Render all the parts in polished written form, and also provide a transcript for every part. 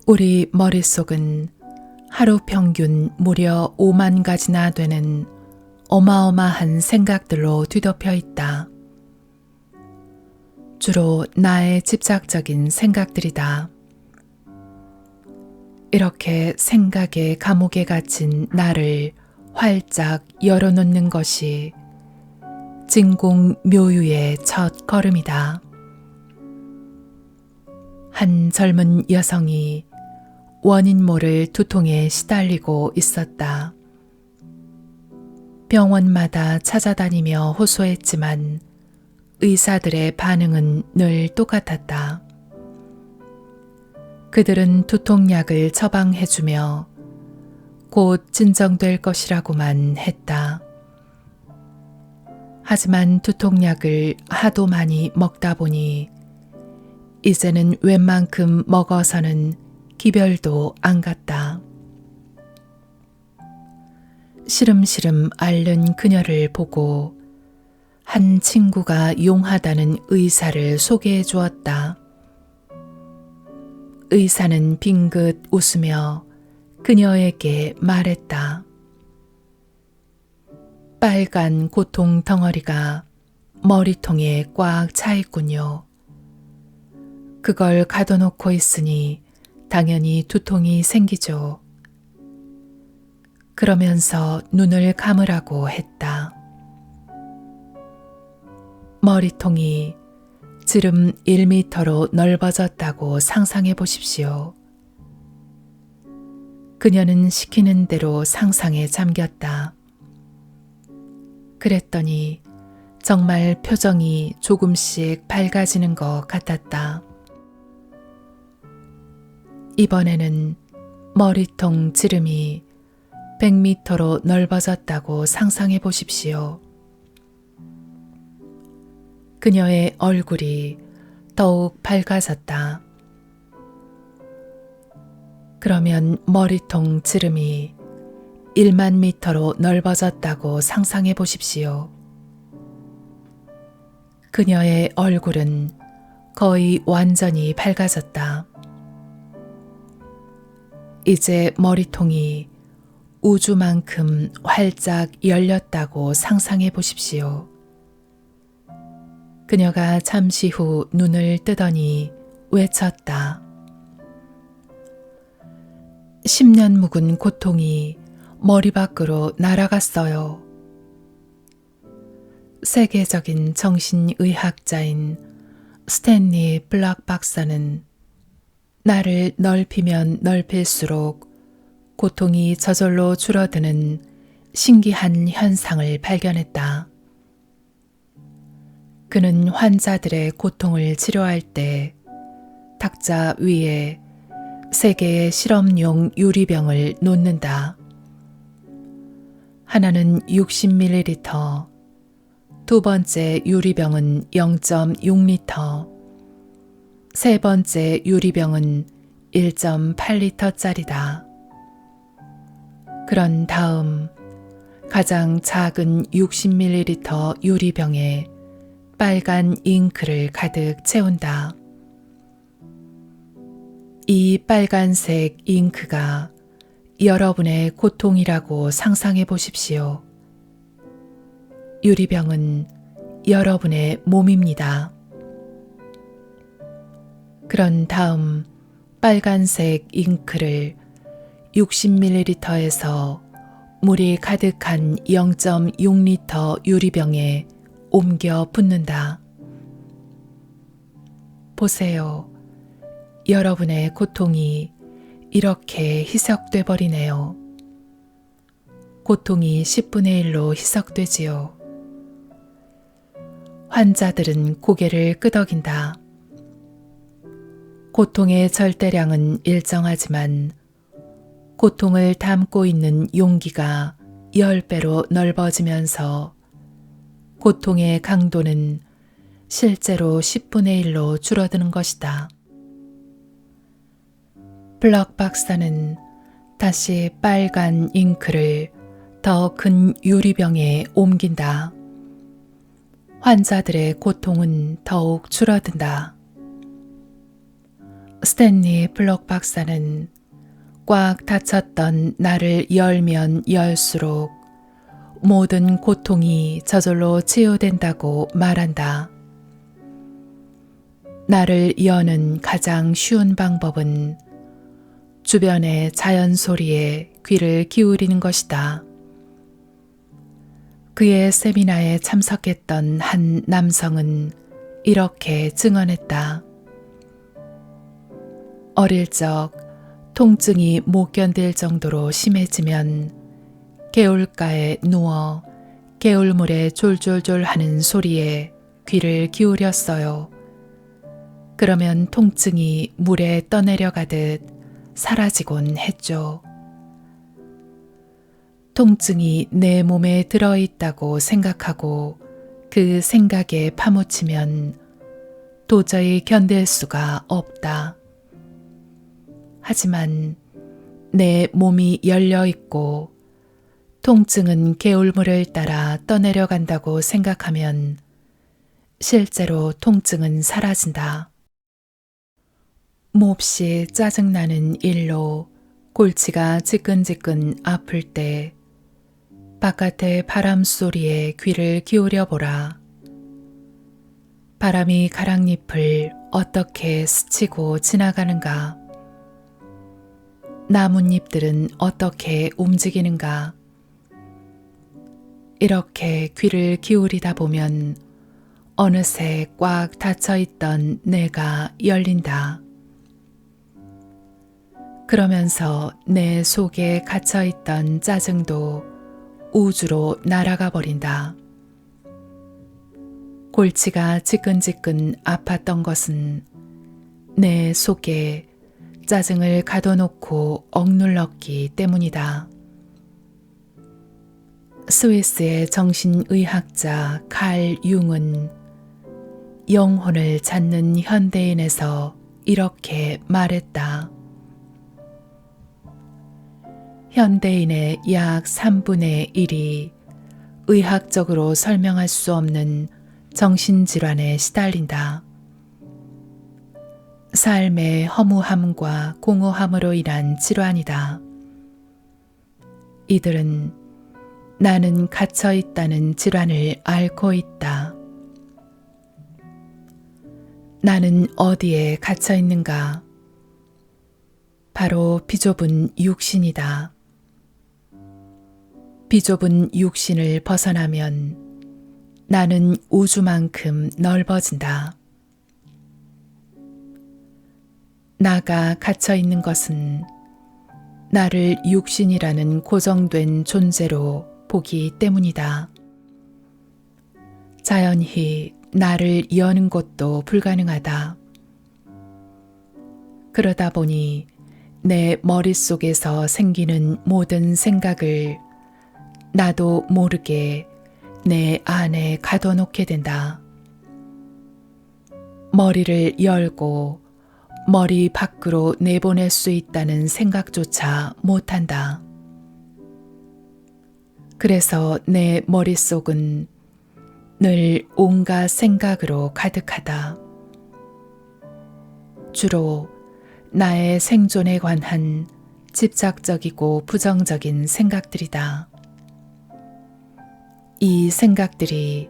우리 머릿속은 하루 평균 무려 5만 가지나 되는 어마어마한 생각들로 뒤덮여 있다. 주로 나의 집착적인 생각들이다. 이렇게 생각의 감옥에 갇힌 나를 활짝 열어놓는 것이 진공묘유의 첫 걸음이다. 한 젊은 여성이 원인 모를 두통에 시달리고 있었다. 병원마다 찾아다니며 호소했지만 의사들의 반응은 늘 똑같았다. 그들은 두통약을 처방해주며 곧 진정될 것이라고만 했다. 하지만 두통약을 하도 많이 먹다 보니 이제는 웬만큼 먹어서는 기별도 안 갔다. 시름시름 앓는 그녀를 보고 한 친구가 용하다는 의사를 소개해 주었다. 의사는 빙긋 웃으며 그녀에게 말했다. 빨간 고통 덩어리가 머리통에 꽉 차 있군요. 그걸 가둬놓고 있으니 당연히 두통이 생기죠. 그러면서 눈을 감으라고 했다. 머리통이 지름 1미터로 넓어졌다고 상상해 보십시오. 그녀는 시키는 대로 상상에 잠겼다. 그랬더니 정말 표정이 조금씩 밝아지는 것 같았다. 이번에는 머리통 지름이 100미터로 넓어졌다고 상상해 보십시오. 그녀의 얼굴이 더욱 밝아졌다. 그러면 머리통 지름이 1만 미터로 넓어졌다고 상상해 보십시오. 그녀의 얼굴은 거의 완전히 밝아졌다. 이제 머리통이 우주만큼 활짝 열렸다고 상상해 보십시오. 그녀가 잠시 후 눈을 뜨더니 외쳤다. 10년 묵은 고통이 머리 밖으로 날아갔어요. 세계적인 정신의학자인 스탠리 블락 박사는 나를 넓히면 넓힐수록 고통이 저절로 줄어드는 신기한 현상을 발견했다. 그는 환자들의 고통을 치료할 때 탁자 위에 3개의 실험용 유리병을 놓는다. 하나는 60ml, 두 번째 유리병은 0.6리터, 세 번째 유리병은 1.8리터짜리다. 그런 다음 가장 작은 60ml 유리병에 빨간 잉크를 가득 채운다. 이 빨간색 잉크가 여러분의 고통이라고 상상해 보십시오. 유리병은 여러분의 몸입니다. 그런 다음 빨간색 잉크를 60ml에서 물이 가득한 0.6리터 유리병에 옮겨 붓는다. 보세요. 여러분의 고통이 이렇게 희석돼 버리네요. 고통이 10분의 1로 희석되지요. 환자들은 고개를 끄덕인다. 고통의 절대량은 일정하지만 고통을 담고 있는 용기가 10배로 넓어지면서 고통의 강도는 실제로 10분의 1로 줄어드는 것이다. 블럭 박사는 다시 빨간 잉크를 더 큰 유리병에 옮긴다. 환자들의 고통은 더욱 줄어든다. 스탠리 블록 박사는 꽉 닫혔던 나를 열면 열수록 모든 고통이 저절로 치유된다고 말한다. 나를 여는 가장 쉬운 방법은 주변의 자연 소리에 귀를 기울이는 것이다. 그의 세미나에 참석했던 한 남성은 이렇게 증언했다. 어릴 적 통증이 못 견딜 정도로 심해지면 개울가에 누워 개울물에 졸졸졸 하는 소리에 귀를 기울였어요. 그러면 통증이 물에 떠내려가듯 사라지곤 했죠. 통증이 내 몸에 들어있다고 생각하고 그 생각에 파묻히면 도저히 견딜 수가 없다. 하지만 내 몸이 열려 있고 통증은 개울물을 따라 떠내려간다고 생각하면 실제로 통증은 사라진다. 몹시 짜증나는 일로 골치가 지끈지끈 아플 때 바깥의 바람 소리에 귀를 기울여 보라. 바람이 가랑잎을 어떻게 스치고 지나가는가? 나뭇잎들은 어떻게 움직이는가? 이렇게 귀를 기울이다 보면 어느새 꽉 닫혀있던 내가 열린다. 그러면서 내 속에 갇혀있던 짜증도 우주로 날아가 버린다. 골치가 지끈지끈 아팠던 것은 내 속에 짜증을 가둬놓고 억눌렀기 때문이다. 스위스의 정신의학자 칼 융은 영혼을 찾는 현대인에서 이렇게 말했다. 현대인의 약 3분의 1이 의학적으로 설명할 수 없는 정신질환에 시달린다. 삶의 허무함과 공허함으로 인한 질환이다. 이들은 나는 갇혀 있다는 질환을 앓고 있다. 나는 어디에 갇혀 있는가? 바로 비좁은 육신이다. 비좁은 육신을 벗어나면 나는 우주만큼 넓어진다. 나가 갇혀 있는 것은 나를 육신이라는 고정된 존재로 보기 때문이다. 자연히 나를 여는 것도 불가능하다. 그러다 보니 내 머릿속에서 생기는 모든 생각을 나도 모르게 내 안에 가둬놓게 된다. 머리를 열고 머리 밖으로 내보낼 수 있다는 생각조차 못한다. 그래서 내 머릿속은 늘 온갖 생각으로 가득하다. 주로 나의 생존에 관한 집착적이고 부정적인 생각들이다. 이 생각들이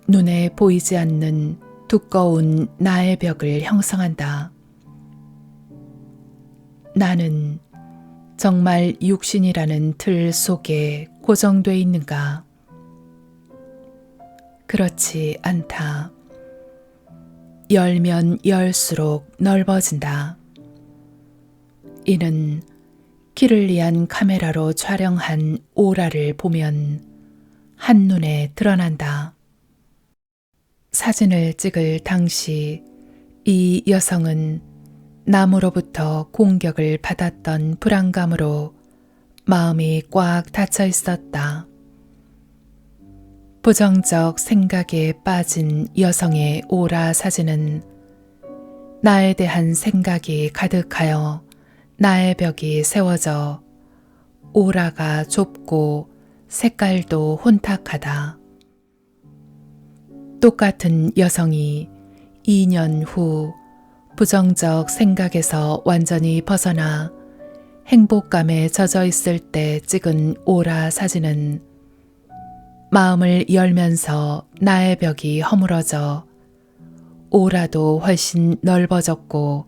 눈에 보이지 않는 두꺼운 나의 벽을 형성한다. 나는 정말 육신이라는 틀 속에 고정돼 있는가? 그렇지 않다. 열면 열수록 넓어진다. 이는 키를리안 카메라로 촬영한 오라를 보면 한눈에 드러난다. 사진을 찍을 당시 이 여성은 남으로부터 공격을 받았던 불안감으로 마음이 꽉 닫혀 있었다. 부정적 생각에 빠진 여성의 오라 사진은 나에 대한 생각이 가득하여 나의 벽이 세워져 오라가 좁고 색깔도 혼탁하다. 똑같은 여성이 2년 후 부정적 생각에서 완전히 벗어나 행복감에 젖어 있을 때 찍은 오라 사진은 마음을 열면서 나의 벽이 허물어져 오라도 훨씬 넓어졌고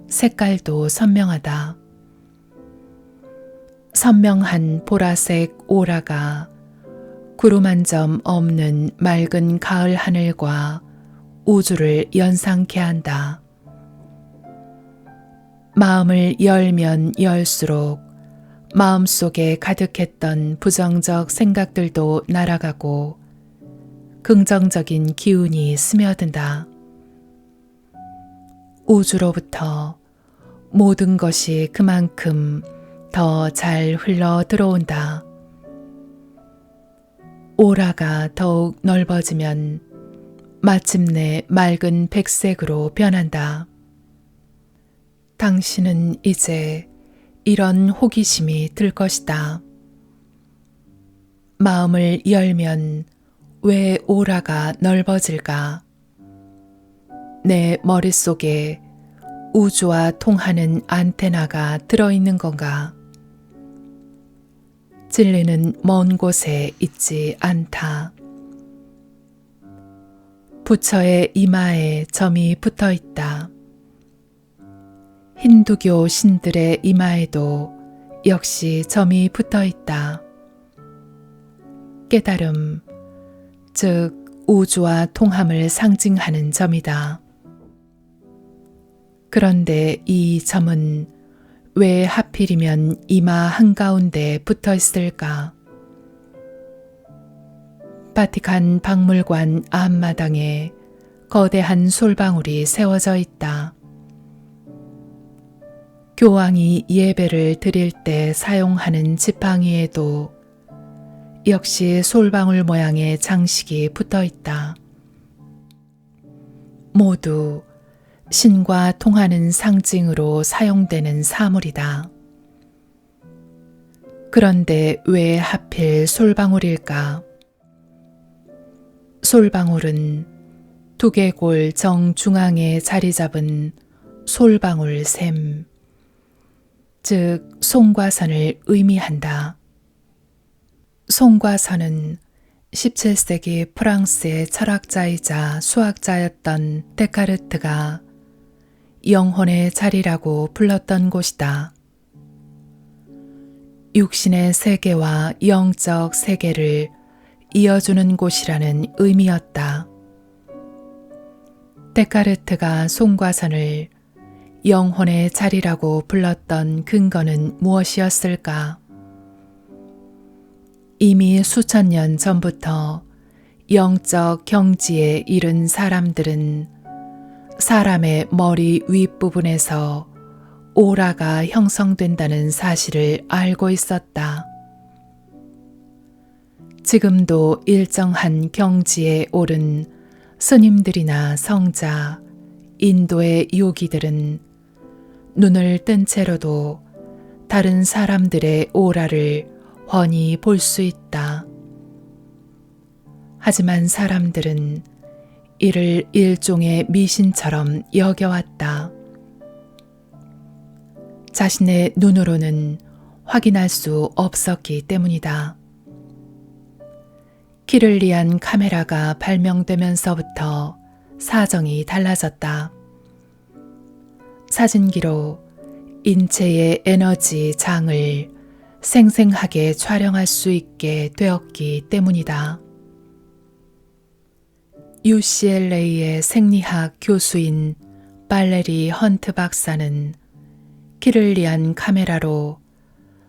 색깔도 선명하다. 선명한 보라색 오라가 구름 한 점 없는 맑은 가을 하늘과 우주를 연상케 한다. 마음을 열면 열수록 마음속에 가득했던 부정적 생각들도 날아가고 긍정적인 기운이 스며든다. 우주로부터 모든 것이 그만큼 더 잘 흘러 들어온다. 오라가 더욱 넓어지면 마침내 맑은 백색으로 변한다. 당신은 이제 이런 호기심이 들 것이다. 마음을 열면 왜 오라가 넓어질까? 내 머릿속에 우주와 통하는 안테나가 들어있는 건가? 진리는 먼 곳에 있지 않다. 부처의 이마에 점이 붙어 있다. 힌두교 신들의 이마에도 역시 점이 붙어 있다. 깨달음, 즉 우주와 통함을 상징하는 점이다. 그런데 이 점은 왜 하필이면 이마 한가운데 붙어 있을까? 바티칸 박물관 앞마당에 거대한 솔방울이 세워져 있다. 교황이 예배를 드릴 때 사용하는 지팡이에도 역시 솔방울 모양의 장식이 붙어 있다. 모두 신과 통하는 상징으로 사용되는 사물이다. 그런데 왜 하필 솔방울일까? 솔방울은 두개골 정중앙에 자리 잡은 솔방울 샘, 즉 송과선을 의미한다. 송과선은 17세기 프랑스의 철학자이자 수학자였던 데카르트가 영혼의 자리라고 불렀던 곳이다. 육신의 세계와 영적 세계를 이어주는 곳이라는 의미였다. 데카르트가 송과선을 영혼의 자리라고 불렀던 근거는 무엇이었을까? 이미 수천 년 전부터 영적 경지에 이른 사람들은 사람의 머리 윗부분에서 오라가 형성된다는 사실을 알고 있었다. 지금도 일정한 경지에 오른 스님들이나 성자, 인도의 요기들은 눈을 뜬 채로도 다른 사람들의 오라를 훤히 볼 수 있다. 하지만 사람들은 이를 일종의 미신처럼 여겨왔다. 자신의 눈으로는 확인할 수 없었기 때문이다. 키를리안 카메라가 발명되면서부터 사정이 달라졌다. 사진기로 인체의 에너지 장을 생생하게 촬영할 수 있게 되었기 때문이다. UCLA의 생리학 교수인 발레리 헌트 박사는 키를리안 카메라로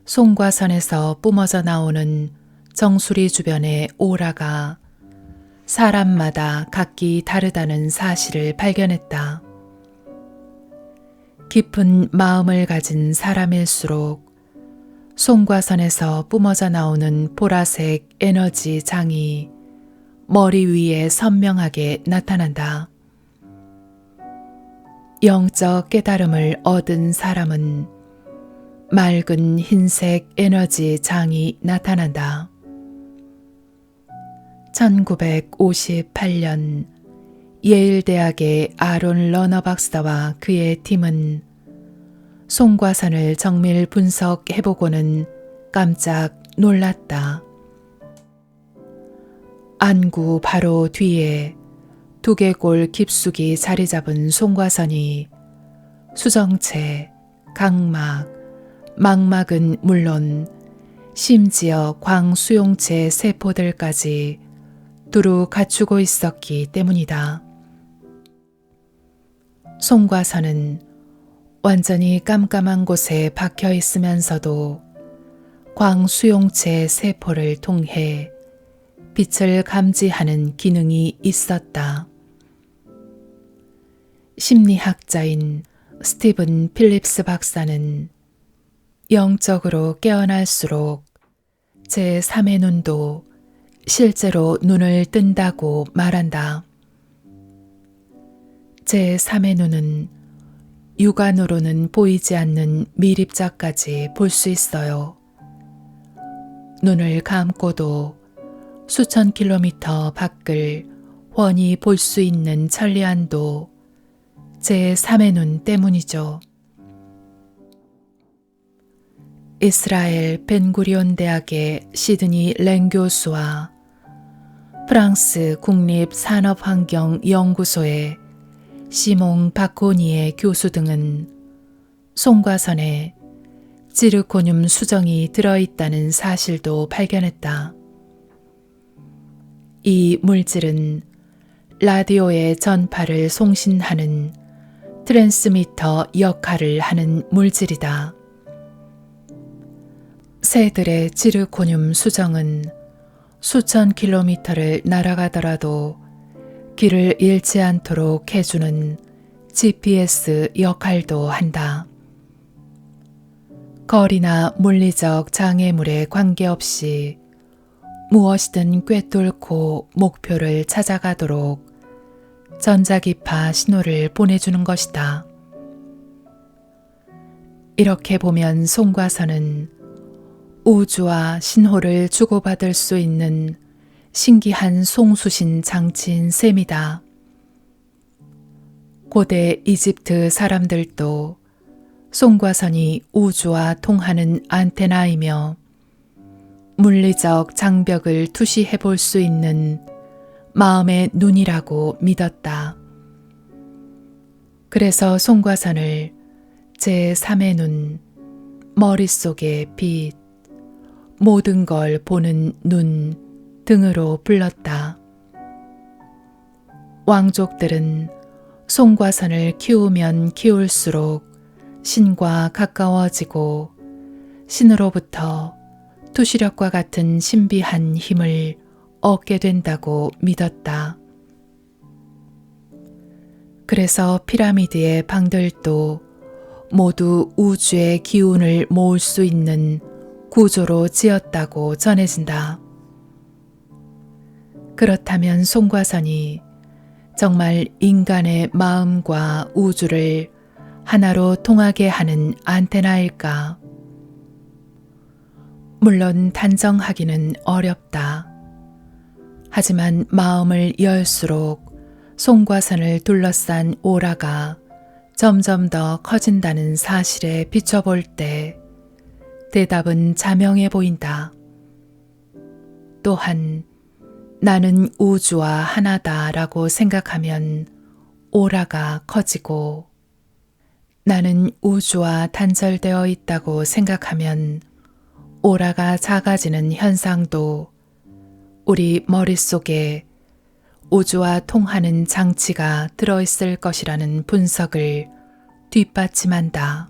송과선에서 뿜어져 나오는 정수리 주변의 오라가 사람마다 각기 다르다는 사실을 발견했다. 깊은 마음을 가진 사람일수록 송과선에서 뿜어져 나오는 보라색 에너지 장이 머리 위에 선명하게 나타난다. 영적 깨달음을 얻은 사람은 맑은 흰색 에너지 장이 나타난다. 1958년 예일대학의 아론 러너 박사와 그의 팀은 송과선을 정밀 분석해보고는 깜짝 놀랐다. 안구 바로 뒤에 두개골 깊숙이 자리 잡은 송과선이 수정체, 각막, 망막은 물론 심지어 광수용체 세포들까지 두루 갖추고 있었기 때문이다. 송과선은 완전히 깜깜한 곳에 박혀 있으면서도 광수용체 세포를 통해 빛을 감지하는 기능이 있었다. 심리학자인 스티븐 필립스 박사는 영적으로 깨어날수록 제3의 눈도 실제로 눈을 뜬다고 말한다. 제3의 눈은 육안으로는 보이지 않는 미립자까지 볼 수 있어요. 눈을 감고도 수천 킬로미터 밖을 훤히 볼 수 있는 천리안도 제3의 눈 때문이죠. 이스라엘 벤구리온 대학의 시드니 랭 교수와 프랑스 국립산업환경연구소의 시몽 바코니에 교수 등은 송과선에 지르코늄 수정이 들어있다는 사실도 발견했다. 이 물질은 라디오의 전파를 송신하는 트랜스미터 역할을 하는 물질이다. 새들의 지르코늄 수정은 수천 킬로미터를 날아가더라도 길을 잃지 않도록 해주는 GPS 역할도 한다. 거리나 물리적 장애물에 관계없이 무엇이든 꿰뚫고 목표를 찾아가도록 전자기파 신호를 보내주는 것이다. 이렇게 보면 송과선은 우주와 신호를 주고받을 수 있는 신기한 송수신 장치인 셈이다. 고대 이집트 사람들도 송과선이 우주와 통하는 안테나이며 물리적 장벽을 투시해 볼 수 있는 마음의 눈이라고 믿었다. 그래서 송과선을 제3의 눈, 머릿속의 빛, 모든 걸 보는 눈 등으로 불렀다. 왕족들은 송과선을 키우면 키울수록 신과 가까워지고 신으로부터 투시력과 같은 신비한 힘을 얻게 된다고 믿었다. 그래서 피라미드의 방들도 모두 우주의 기운을 모을 수 있는 구조로 지었다고 전해진다. 그렇다면 송과선이 정말 인간의 마음과 우주를 하나로 통하게 하는 안테나일까? 물론 단정하기는 어렵다. 하지만 마음을 열수록 송과선을 둘러싼 오라가 점점 더 커진다는 사실에 비춰볼 때 대답은 자명해 보인다. 또한 나는 우주와 하나다라고 생각하면 오라가 커지고 나는 우주와 단절되어 있다고 생각하면 오라가 작아지는 현상도 우리 머릿속에 우주와 통하는 장치가 들어있을 것이라는 분석을 뒷받침한다.